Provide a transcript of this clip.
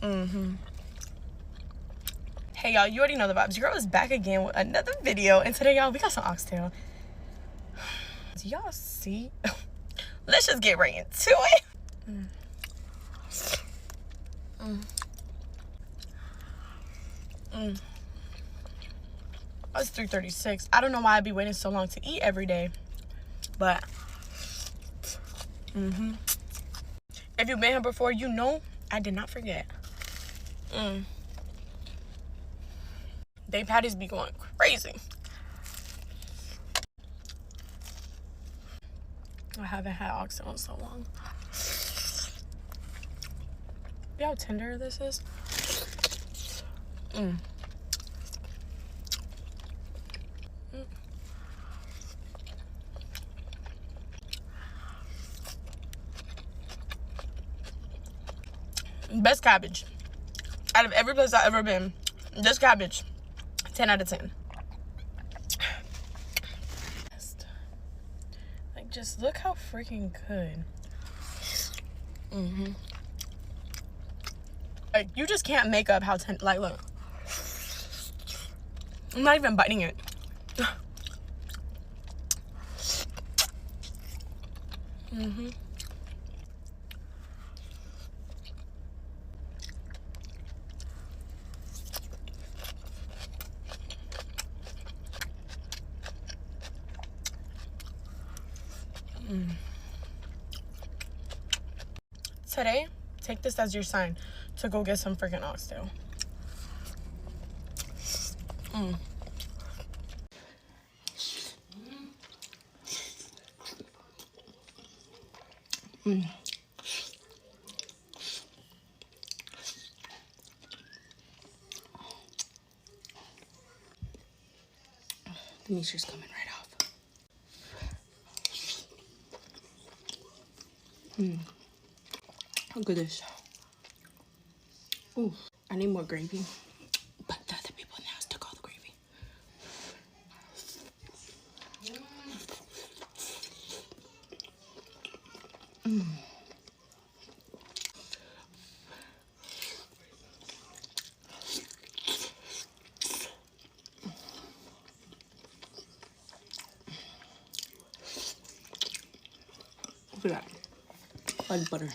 Hey y'all, you already know the vibes. Your girl is back again with another video, and today y'all we got some oxtail. Do y'all see? Let's just get right into it. It's 3:36. I don't know why I'd be waiting so long to eat every day, but if you've been here before, you know I did not forget. They patties be going crazy. I haven't had oxtail in so long. See how tender this is? Best cabbage. Out of every place I've ever been, this cabbage, 10 out of 10. Like, just look how freaking good. Like, you just can't make up how like, look. I'm not even biting it. Today, take this as your sign to go get some freaking oxtail. The meature's coming right off. Look at this. Ooh, I need more gravy. But the other people in the house took all the gravy. Look at that. Like butter.